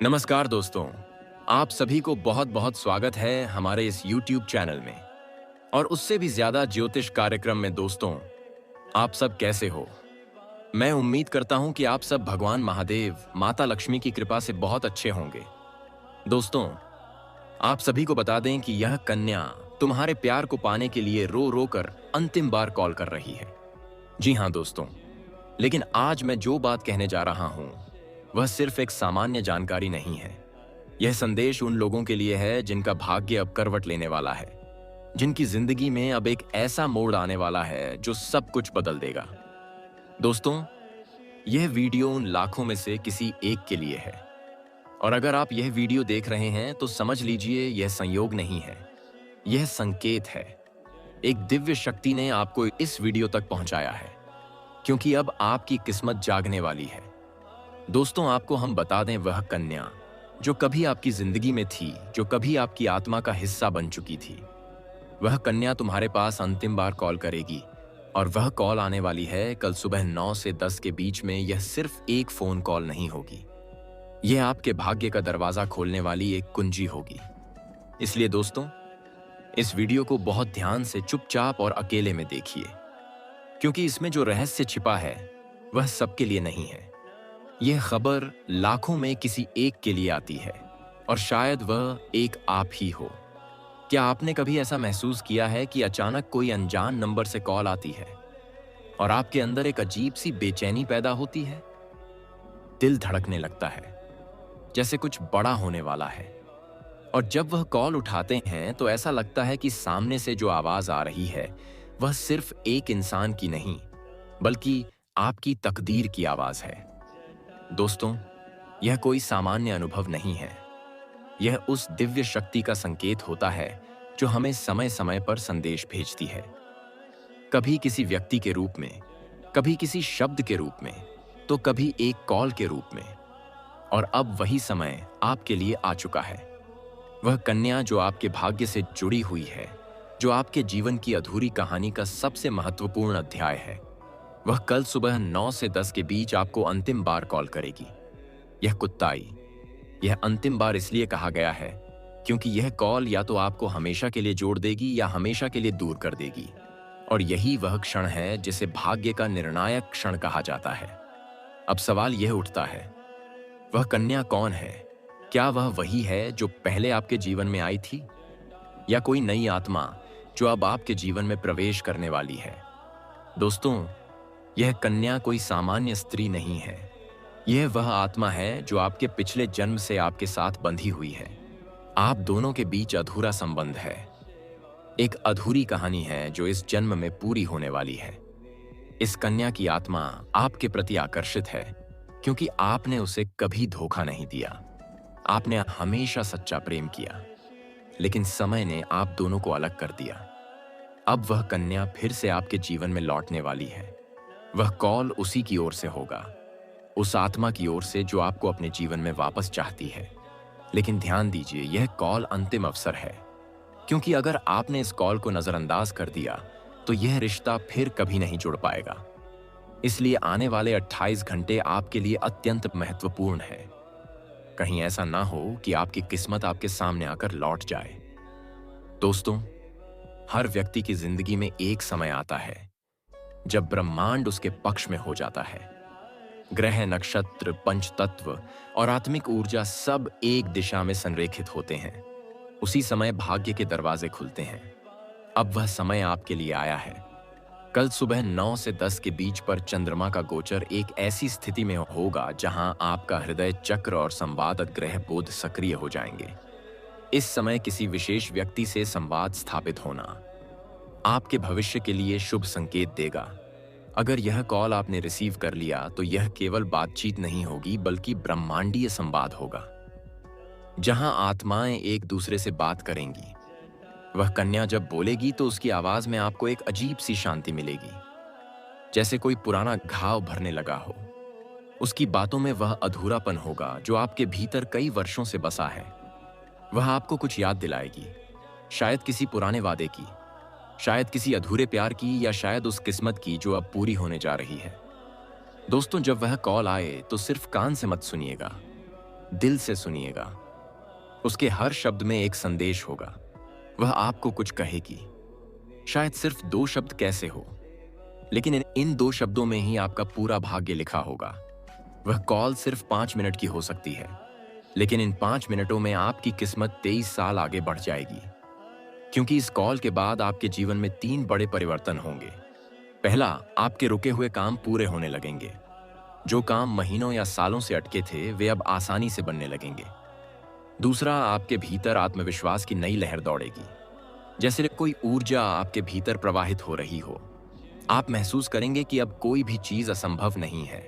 नमस्कार दोस्तों, आप सभी को बहुत बहुत स्वागत है हमारे इस YouTube चैनल में और उससे भी ज्यादा ज्योतिष कार्यक्रम में। दोस्तों, आप सब कैसे हो? मैं उम्मीद करता हूं कि आप सब भगवान महादेव, माता लक्ष्मी की कृपा से बहुत अच्छे होंगे। दोस्तों, आप सभी को बता दें कि यह कन्या तुम्हारे प्यार को पाने के लिए रो रो कर अंतिम बार कॉल कर रही है। जी हाँ दोस्तों, लेकिन आज मैं जो बात कहने जा रहा हूं वह सिर्फ एक सामान्य जानकारी नहीं है। यह संदेश उन लोगों के लिए है जिनका भाग्य अब करवट लेने वाला है, जिनकी जिंदगी में अब एक ऐसा मोड़ आने वाला है जो सब कुछ बदल देगा। दोस्तों, यह वीडियो उन लाखों में से किसी एक के लिए है और अगर आप यह वीडियो देख रहे हैं तो समझ लीजिए यह संयोग नहीं है, यह संकेत है। एक दिव्य शक्ति ने आपको इस वीडियो तक पहुंचाया है क्योंकि अब आपकी किस्मत जागने वाली है। दोस्तों, आपको हम बता दें, वह कन्या जो कभी आपकी जिंदगी में थी, जो कभी आपकी आत्मा का हिस्सा बन चुकी थी, वह कन्या तुम्हारे पास अंतिम बार कॉल करेगी और वह कॉल आने वाली है कल सुबह 9 से 10 के बीच में। यह सिर्फ एक फोन कॉल नहीं होगी, यह आपके भाग्य का दरवाजा खोलने वाली एक कुंजी होगी। इसलिए दोस्तों, इस वीडियो को बहुत ध्यान से, चुपचाप और अकेले में देखिए, क्योंकि इसमें जो रहस्य छिपा है वह सबके लिए नहीं है। यह खबर लाखों में किसी एक के लिए आती है और शायद वह एक आप ही हो। क्या आपने कभी ऐसा महसूस किया है कि अचानक कोई अनजान नंबर से कॉल आती है और आपके अंदर एक अजीब सी बेचैनी पैदा होती है? दिल धड़कने लगता है जैसे कुछ बड़ा होने वाला है, और जब वह कॉल उठाते हैं तो ऐसा लगता है कि सामने से जो आवाज आ रही है वह सिर्फ एक इंसान की नहीं, बल्कि आपकी तकदीर की आवाज है। दोस्तों, यह कोई सामान्य अनुभव नहीं है, यह उस दिव्य शक्ति का संकेत होता है जो हमें समय समय पर संदेश भेजती है। कभी किसी व्यक्ति के रूप में, कभी किसी शब्द के रूप में, तो कभी एक कॉल के रूप में। और अब वही समय आपके लिए आ चुका है। वह कन्या जो आपके भाग्य से जुड़ी हुई है, जो आपके जीवन की अधूरी कहानी का सबसे महत्वपूर्ण अध्याय है, वह कल सुबह 9 से 10 के बीच आपको अंतिम बार कॉल करेगी। यह कुत्ताई, यह अंतिम बार इसलिए कहा गया है क्योंकि यह कॉल या तो आपको हमेशा के लिए जोड़ देगी या हमेशा के लिए दूर कर देगी। और यही वह क्षण है जिसे भाग्य का निर्णायक क्षण कहा जाता है। अब सवाल यह उठता है, वह कन्या कौन है? क्या वह वही है जो पहले आपके जीवन में आई थी, या कोई नई आत्मा जो अब आपके जीवन में प्रवेश करने वाली है? दोस्तों, यह कन्या कोई सामान्य स्त्री नहीं है, यह वह आत्मा है जो आपके पिछले जन्म से आपके साथ बंधी हुई है। आप दोनों के बीच अधूरा संबंध है, एक अधूरी कहानी है जो इस जन्म में पूरी होने वाली है। इस कन्या की आत्मा आपके प्रति आकर्षित है क्योंकि आपने उसे कभी धोखा नहीं दिया, आपने हमेशा सच्चा प्रेम किया, लेकिन समय ने आप दोनों को अलग कर दिया। अब वह कन्या फिर से आपके जीवन में लौटने वाली है। वह कॉल उसी की ओर से होगा, उस आत्मा की ओर से जो आपको अपने जीवन में वापस चाहती है। लेकिन ध्यान दीजिए, यह कॉल अंतिम अवसर है, क्योंकि अगर आपने इस कॉल को नजरअंदाज कर दिया तो यह रिश्ता फिर कभी नहीं जुड़ पाएगा। इसलिए आने वाले 28 घंटे आपके लिए अत्यंत महत्वपूर्ण है। कहीं ऐसा ना हो कि आपकी किस्मत आपके सामने आकर लौट जाए। दोस्तों, हर व्यक्ति की जिंदगी में एक समय आता है जब ब्रह्मांड उसके पक्ष में हो जाता है। ग्रह, नक्षत्र, पंचतत्व और आत्मिक ऊर्जा सब एक दिशा में संरेखित होते हैं। उसी समय भाग्य के दरवाजे खुलते हैं। अब वह समय आपके लिए आया है। कल सुबह 9 से 10 के बीच पर चंद्रमा का गोचर एक ऐसी स्थिति में होगा जहां आपका हृदय चक्र और संवादक ग्रह बोध सक्रिय हो जाएंगे। इस समय किसी विशेष व्यक्ति से संवाद स्थापित होना आपके भविष्य के लिए शुभ संकेत देगा। अगर यह कॉल आपने रिसीव कर लिया तो यह केवल बातचीत नहीं होगी, बल्कि ब्रह्मांडीय संवाद होगा, जहां आत्माएं एक दूसरे से बात करेंगी। वह कन्या जब बोलेगी तो उसकी आवाज में आपको एक अजीब सी शांति मिलेगी, जैसे कोई पुराना घाव भरने लगा हो। उसकी बातों में वह अधूरापन होगा जो आपके भीतर कई वर्षों से बसा है। वह आपको कुछ याद दिलाएगी, शायद किसी पुराने वादे की, शायद किसी अधूरे प्यार की, या शायद उस किस्मत की जो अब पूरी होने जा रही है। दोस्तों, जब वह कॉल आए तो सिर्फ कान से मत सुनिएगा, दिल से सुनिएगा। उसके हर शब्द में एक संदेश होगा। वह आपको कुछ कहेगी। शायद सिर्फ 2 शब्द कैसे हो, लेकिन इन 2 शब्दों में ही आपका पूरा भाग्य लिखा होगा। वह कॉल सिर्फ 5 मिनट की हो सकती है, लेकिन इन 5 मिनटों में आपकी किस्मत 23 साल आगे बढ़ जाएगी। क्योंकि इस कॉल के बाद आपके जीवन में 3 बड़े परिवर्तन होंगे। पहला, आपके रुके हुए काम पूरे होने लगेंगे। जो काम महीनों या सालों से अटके थे, वे अब आसानी से बनने लगेंगे। दूसरा, आपके भीतर आत्मविश्वास की नई लहर दौड़ेगी। जैसे कोई ऊर्जा आपके भीतर प्रवाहित हो रही हो। आप महसूस करेंगे कि अब कोई भी चीज असंभव नहीं है।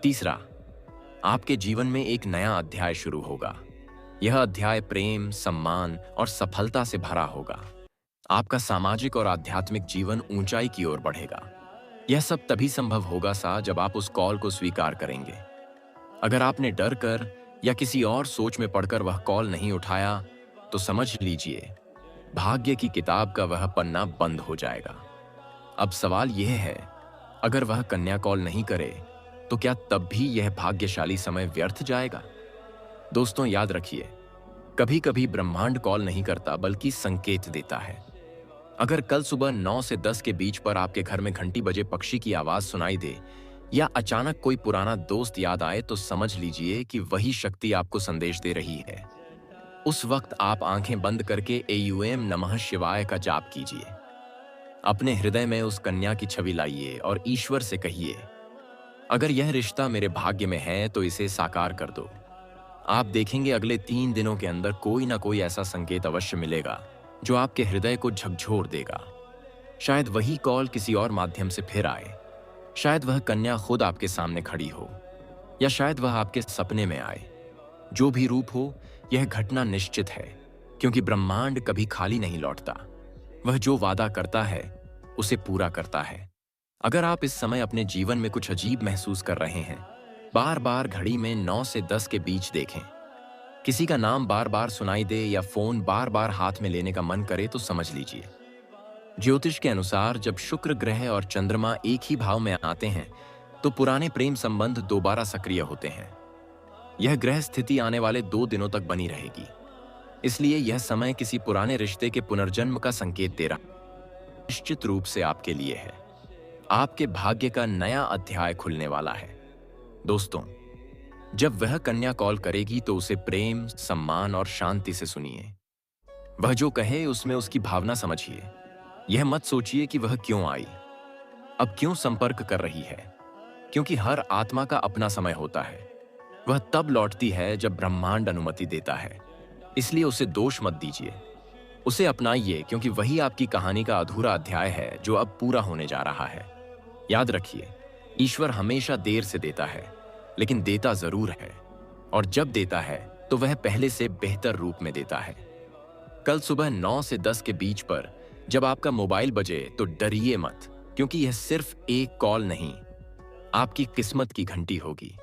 तीसरा, आपके जीवन में एक नया अध्याय शुरू होगा। यह अध्याय प्रेम, सम्मान और सफलता से भरा होगा। आपका सामाजिक और आध्यात्मिक जीवन ऊंचाई की ओर बढ़ेगा। यह सब तभी संभव होगा जब आप उस कॉल को स्वीकार करेंगे। अगर आपने डर कर या किसी और सोच में पड़कर वह कॉल नहीं उठाया, तो समझ लीजिए भाग्य की किताब का वह पन्ना बंद हो जाएगा। अब सवाल यह है, अगर वह कन्या कॉल नहीं करे, तो क्या तब भी यह भाग्यशाली समय व्यर्थ जाएगा? दोस्तों, याद रखिए, कभी कभी ब्रह्मांड कॉल नहीं करता, बल्कि संकेत देता है। अगर कल सुबह 9 से 10 के बीच पर आपके घर में घंटी बजे पक्षी की आवाज सुनाई दे या अचानक कोई पुराना दोस्त याद आए, तो समझ लीजिए कि वही शक्ति आपको संदेश दे रही है। उस वक्त आप आंखें बंद करके एयूएम नमः शिवाय का जाप कीजिए। अपने हृदय में उस कन्या की छवि लाइए और ईश्वर से कहिए, अगर यह रिश्ता मेरे भाग्य में है तो इसे साकार कर दो। आप देखेंगे अगले 3 दिनों के अंदर कोई ना कोई ऐसा संकेत अवश्य मिलेगा जो आपके हृदय को झकझोर देगा। शायद वही कॉल किसी और माध्यम से फिर आए, शायद वह कन्या खुद आपके सामने खड़ी हो, या शायद वह आपके सपने में आए। जो भी रूप हो, यह घटना निश्चित है, क्योंकि ब्रह्मांड कभी खाली नहीं लौटता। वह जो वादा करता है उसे पूरा करता है। अगर आप इस समय अपने जीवन में कुछ अजीब महसूस कर रहे हैं, बार बार घड़ी में 9 से 10 के बीच देखें, किसी का नाम बार बार सुनाई दे या फोन बार बार हाथ में लेने का मन करे, तो समझ लीजिए ज्योतिष के अनुसार जब शुक्र ग्रह और चंद्रमा एक ही भाव में आते हैं, तो पुराने प्रेम संबंध दोबारा सक्रिय होते हैं। यह ग्रह स्थिति आने वाले 2 दिनों तक बनी रहेगी, इसलिए यह समय किसी पुराने रिश्ते के पुनर्जन्म का संकेत दे रहा निश्चित रूप से आपके लिए है। आपके भाग्य का नया अध्याय खुलने वाला है। दोस्तों, जब वह कन्या कॉल करेगी तो उसे प्रेम, सम्मान और शांति से सुनिए। वह जो कहे उसमें उसकी भावना समझिए। यह मत सोचिए कि वह क्यों आई, अब क्यों संपर्क कर रही है, क्योंकि हर आत्मा का अपना समय होता है। वह तब लौटती है जब ब्रह्मांड अनुमति देता है, इसलिए उसे दोष मत दीजिए। उसे अपनाइए, क्योंकि वही आपकी कहानी का अधूरा अध्याय है जो अब पूरा होने जा रहा है। याद रखिए, ईश्वर हमेशा देर से देता है, लेकिन देता जरूर है, और जब देता है तो वह पहले से बेहतर रूप में देता है। कल सुबह 9 से 10 के बीच पर जब आपका मोबाइल बजे, तो डरिए मत, क्योंकि यह सिर्फ एक कॉल नहीं, आपकी किस्मत की घंटी होगी।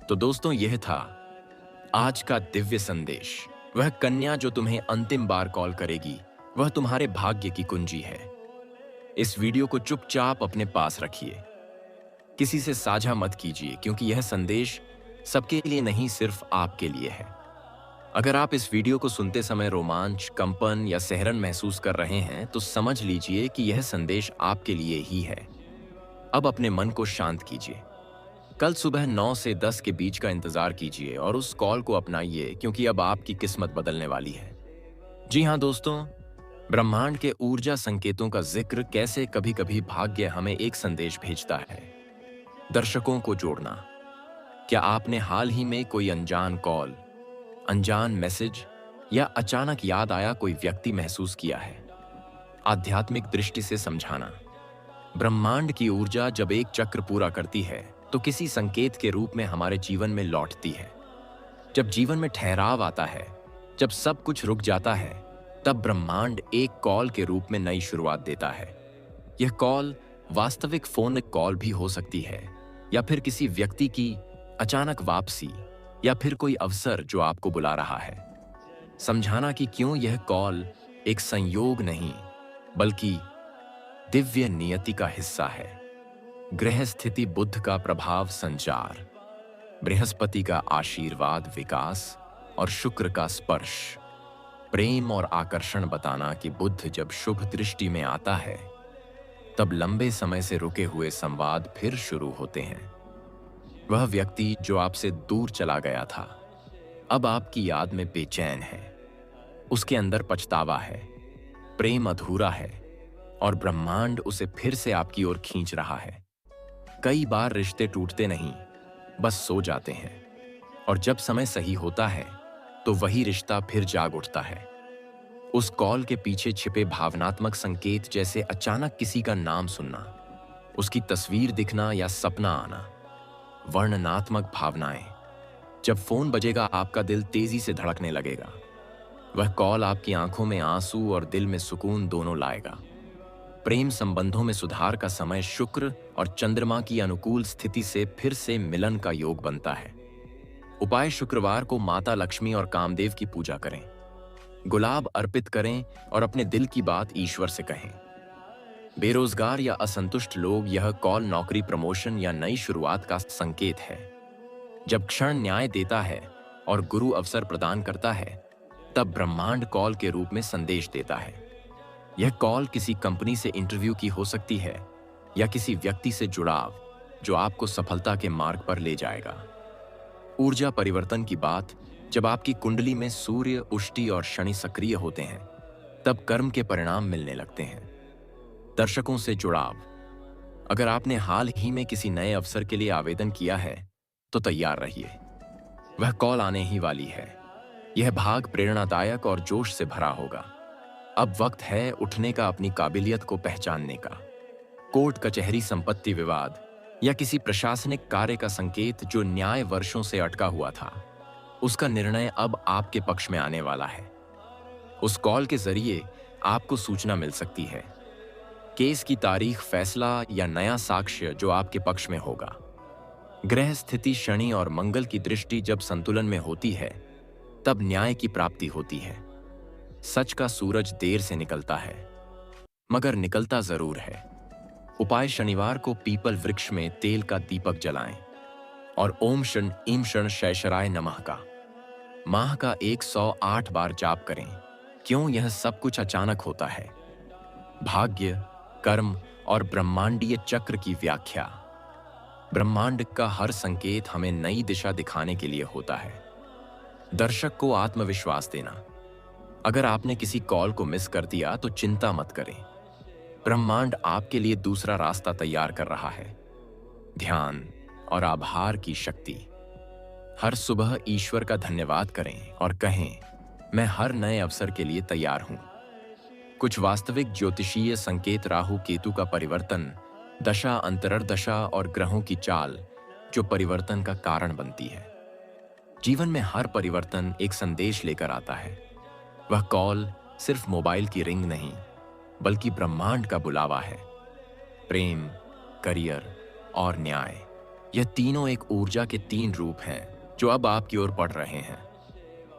तो दोस्तों, यह था आज का दिव्य संदेश। वह कन्या जो तुम्हें अंतिम बार कॉल करेगी, वह तुम्हारे भाग्य की कुंजी है। इस वीडियो को चुपचाप अपने पास रखिए, किसी से साझा मत कीजिए, क्योंकि यह संदेश सबके लिए नहीं, सिर्फ आपके लिए है। अगर आप इस वीडियो को सुनते समय रोमांच, कंपन या सहरन महसूस कर रहे हैं, तो समझ लीजिए कि यह संदेश आपके लिए ही है। अब अपने मन को शांत कीजिए। कल सुबह 9 से 10 के बीच का इंतजार कीजिए और उस कॉल को अपनाइए, क्योंकि अब आपकी किस्मत बदलने वाली है। जी हाँ दोस्तों, ब्रह्मांड के ऊर्जा संकेतों का जिक्र कैसे कभी कभी भाग्य हमें एक संदेश भेजता है। दर्शकों को जोड़ना। क्या आपने हाल ही में कोई अनजान कॉल, अनजान मैसेज या अचानक याद आया कोई व्यक्ति महसूस किया है? आध्यात्मिक दृष्टि से समझाना। ब्रह्मांड की ऊर्जा जब एक चक्र पूरा करती है, तो किसी संकेत के रूप में हमारे जीवन में लौटती है। जब जीवन में ठहराव आता है, जब सब कुछ रुक जाता है, तब ब्रह्मांड एक कॉल के रूप में नई शुरुआत देता है। यह कॉल वास्तविक फोन कॉल भी हो सकती है, या फिर किसी व्यक्ति की अचानक वापसी, या फिर कोई अवसर जो आपको बुला रहा है। समझाना कि क्यों यह कॉल एक संयोग नहीं, बल्कि दिव्य नियति का हिस्सा है। ग्रह स्थिति, बुध का प्रभाव, संचार। बृहस्पति का आशीर्वाद विकास और शुक्र का स्पर्श प्रेम और आकर्षण बताना कि बुध जब शुभ दृष्टि में आता है तब लंबे समय से रुके हुए संवाद फिर शुरू होते हैं। वह व्यक्ति जो आपसे दूर चला गया था अब आपकी याद में बेचैन है, उसके अंदर पछतावा है, प्रेम अधूरा है और ब्रह्मांड उसे फिर से आपकी ओर खींच रहा है। कई बार रिश्ते टूटते नहीं, बस सो जाते हैं, और जब समय सही होता है तो वही रिश्ता फिर जाग उठता है। उस कॉल के पीछे छिपे भावनात्मक संकेत जैसे अचानक किसी का नाम सुनना, उसकी तस्वीर दिखना या सपना आना। वर्णनात्मक भावनाएं, जब फोन बजेगा आपका दिल तेजी से धड़कने लगेगा। वह कॉल आपकी आंखों में आंसू और दिल में सुकून दोनों लाएगा। प्रेम संबंधों में सुधार का समय शुक्र और चंद्रमा की अनुकूल स्थिति से फिर से मिलन का योग बनता है। उपाय: शुक्रवार को माता लक्ष्मी और कामदेव की पूजा करें, गुलाब अर्पित करें और अपने दिल की बात ईश्वर से कहें। बेरोजगार या असंतुष्ट लोग, यह कॉल नौकरी, प्रमोशन या नई शुरुआत का संकेत है। जब क्षण न्याय देता है और गुरु अवसर प्रदान करता है तब ब्रह्मांड कॉल के रूप में संदेश देता है। यह कॉल किसी कंपनी से इंटरव्यू की हो सकती है या किसी व्यक्ति से जुड़ाव जो आपको सफलता के मार्ग पर ले जाएगा। ऊर्जा परिवर्तन की बात: जब आपकी कुंडली में सूर्य, उष्टि और शनि सक्रिय होते हैं तब कर्म के परिणाम मिलने लगते हैं। दर्शकों से जुड़ाव: अगर आपने हाल ही में किसी नए अवसर के लिए आवेदन किया है तो तैयार रहिए, वह कॉल आने ही वाली है। यह भाग प्रेरणादायक और जोश से भरा होगा। अब वक्त है उठने का, अपनी काबिलियत को पहचानने का। कोर्ट कचहरी, संपत्ति विवाद या किसी प्रशासनिक कार्य का संकेत जो न्याय वर्षों से अटका हुआ था, उसका निर्णय अब आपके पक्ष में आने वाला है। उस कॉल के जरिए आपको सूचना मिल सकती है, केस की तारीख, फैसला या नया साक्ष्य जो आपके पक्ष में होगा। ग्रह स्थिति: शनि और मंगल की दृष्टि जब संतुलन में होती है तब न्याय की प्राप्ति होती है। सच का सूरज देर से निकलता है मगर निकलता जरूर है। उपाय: शनिवार को पीपल वृक्ष में तेल का दीपक जलाएं और ओम षण ईं षण शैशराय नमः का माह का 108 बार जाप करें। क्यों यह सब कुछ अचानक होता है? भाग्य, कर्म और ब्रह्मांडीय चक्र की व्याख्या: ब्रह्मांड का हर संकेत हमें नई दिशा दिखाने के लिए होता है। दर्शक को आत्मविश्वास देना: अगर आपने किसी कॉल को मिस कर दिया तो चिंता मत करें, ब्रह्मांड आपके लिए दूसरा रास्ता तैयार कर रहा है। ध्यान और आभार की शक्ति: हर सुबह ईश्वर का धन्यवाद करें और कहें, मैं हर नए अवसर के लिए तैयार हूं। कुछ वास्तविक ज्योतिषीय संकेत: राहु केतु का परिवर्तन, दशा, अंतर्दशा और ग्रहों की चाल जो परिवर्तन का कारण बनती है। जीवन में हर परिवर्तन एक संदेश लेकर आता है। वह कॉल सिर्फ मोबाइल की रिंग नहीं बल्कि ब्रह्मांड का बुलावा है। प्रेम, करियर और न्याय, यह तीनों एक ऊर्जा के 3 रूप हैं जो अब आपकी ओर बढ़ रहे हैं।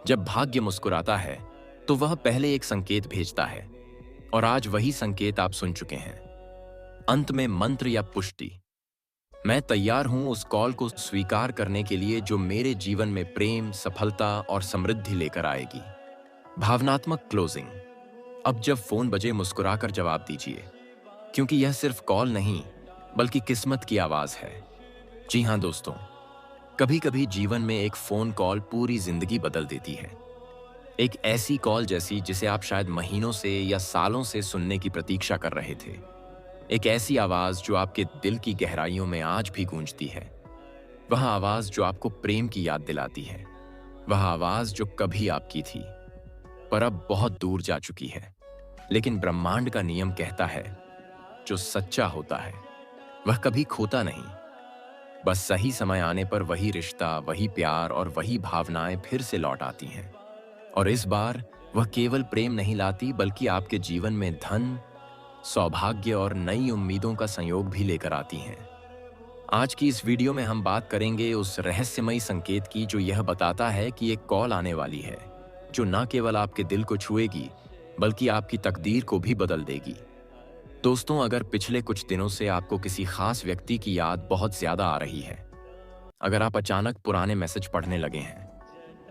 जब भाग्य मुस्कुराता है तो वह पहले एक संकेत भेजता है और आज वही संकेत आप सुन चुके हैं। अंत में मंत्र या पुष्टि: मैं तैयार हूं उस कॉल को स्वीकार करने के लिए जो मेरे जीवन में प्रेम, सफलता और समृद्धि लेकर आएगी। भावनात्मक क्लोजिंग: अब जब फोन बजे मुस्कुराकर जवाब दीजिए, क्योंकि यह सिर्फ कॉल नहीं बल्कि किस्मत की आवाज है। जी हां दोस्तों, कभी कभी जीवन में एक फोन कॉल पूरी जिंदगी बदल देती है। एक ऐसी कॉल जैसी जिसे आप शायद महीनों से या सालों से सुनने की प्रतीक्षा कर रहे थे। एक ऐसी आवाज जो आपके दिल की गहराइयों में आज भी गूंजती है। वह आवाज जो आपको प्रेम की याद दिलाती है। वह आवाज जो कभी आपकी थी पर अब बहुत दूर जा चुकी है। लेकिन ब्रह्मांड का नियम कहता है, जो सच्चा होता है वह कभी खोता नहीं। बस सही समय आने पर वही रिश्ता, वही प्यार और वही भावनाएं फिर से लौट आती हैं। और इस बार वह केवल प्रेम नहीं लाती बल्कि आपके जीवन में धन, सौभाग्य और नई उम्मीदों का संयोग भी लेकर आती हैं। आज की इस वीडियो में हम बात करेंगे उस रहस्यमयी संकेत की जो यह बताता है कि एक कॉल आने वाली है जो न केवल आपके दिल को छुएगी बल्कि आपकी तकदीर को भी बदल देगी। दोस्तों, अगर पिछले कुछ दिनों से आपको किसी खास व्यक्ति की याद बहुत ज्यादा आ रही है, अगर आप अचानक पुराने मैसेज पढ़ने लगे हैं,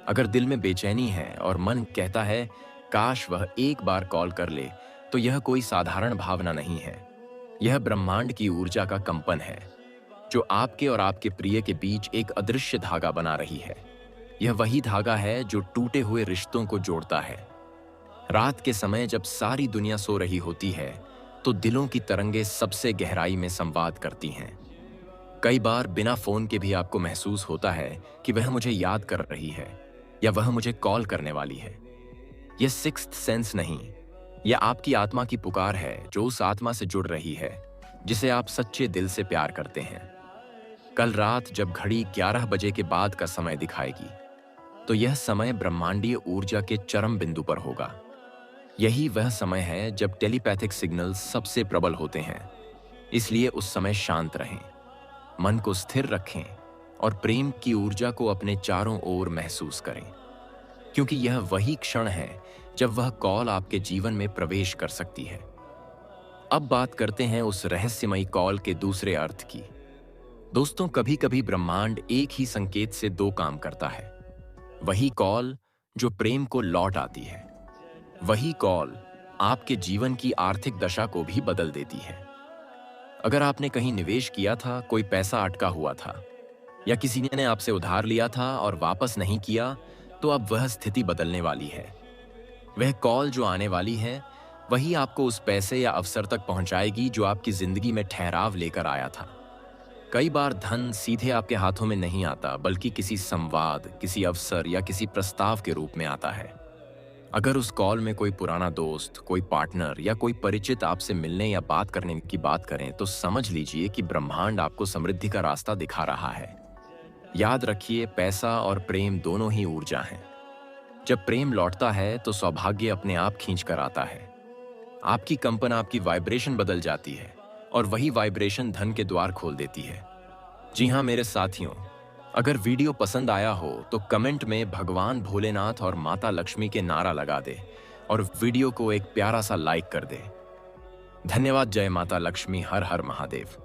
अगर दिल में बेचैनी है और मन कहता है काश वह एक बार कॉल कर ले, तो यह कोई साधारण भावना नहीं है। यह ब्रह्मांड की ऊर्जा का कंपन है, जो आपके और आपके प्रिय के बीच एक अदृश्य धागा बना रही है। यह वही धागा है जो टूटे हुए रिश्तों को जोड़ता है। रात के समय जब सारी दुनिया सो रही होती है, तो दिलों की तरंगें सबसे गहराई में संवाद करती हैं। कई बार बिना फोन के भी आपको महसूस होता है कि वह मुझे याद कर रही है या वह मुझे कॉल करने वाली है। यह सिक्स्थ सेंस नहीं, यह आपकी आत्मा की पुकार है, जो उस आत्मा से जुड़ रही है जिसे आप सच्चे दिल से प्यार करते हैं। कल रात जब घड़ी 11 बजे के बाद का समय दिखाएगी, तो यह समय ब्रह्मांडीय ऊर्जा के चरम बिंदु पर होगा। यही वह समय है जब टेलीपैथिक सिग्नल सबसे प्रबल होते हैं। इसलिए उस समय शांत रहें, मन को स्थिर रखें और प्रेम की ऊर्जा को अपने चारों ओर महसूस करें, क्योंकि यह वही क्षण है जब वह कॉल आपके जीवन में प्रवेश कर सकती है। अब बात करते हैं उस रहस्यमयी कॉल के दूसरे अर्थ की। दोस्तों, कभी कभी ब्रह्मांड एक ही संकेत से दो काम करता है। वही कॉल जो प्रेम को लौट आती है, वही कॉल आपके जीवन की आर्थिक दशा को भी बदल देती है। अगर आपने कहीं निवेश किया था, कोई पैसा अटका हुआ था, या किसी ने आपसे उधार लिया था और वापस नहीं किया, तो अब वह स्थिति बदलने वाली है। वह कॉल जो आने वाली है, वही आपको उस पैसे या अवसर तक पहुंचाएगी जो आपकी जिंदगी में ठहराव लेकर आया था। कई बार धन सीधे आपके हाथों में नहीं आता, बल्कि किसी संवाद, किसी अवसर या किसी प्रस्ताव के रूप में आता है। अगर उस कॉल में कोई पुराना दोस्त, कोई पार्टनर या कोई परिचित आपसे मिलने या बात करने की बात करें, तो समझ लीजिए कि ब्रह्मांड आपको समृद्धि का रास्ता दिखा रहा है। याद रखिए, पैसा और प्रेम दोनों ही ऊर्जा हैं। जब प्रेम लौटता है तो सौभाग्य अपने आप खींच कर आता है। आपकी कंपन, आपकी वाइब्रेशन बदल जाती है और वही वाइब्रेशन धन के द्वार खोल देती है। जी हाँ मेरे साथियों, अगर वीडियो पसंद आया हो तो कमेंट में भगवान भोलेनाथ और माता लक्ष्मी के नारा लगा दे और वीडियो को एक प्यारा सा लाइक कर दे। धन्यवाद। जय माता लक्ष्मी। हर हर महादेव।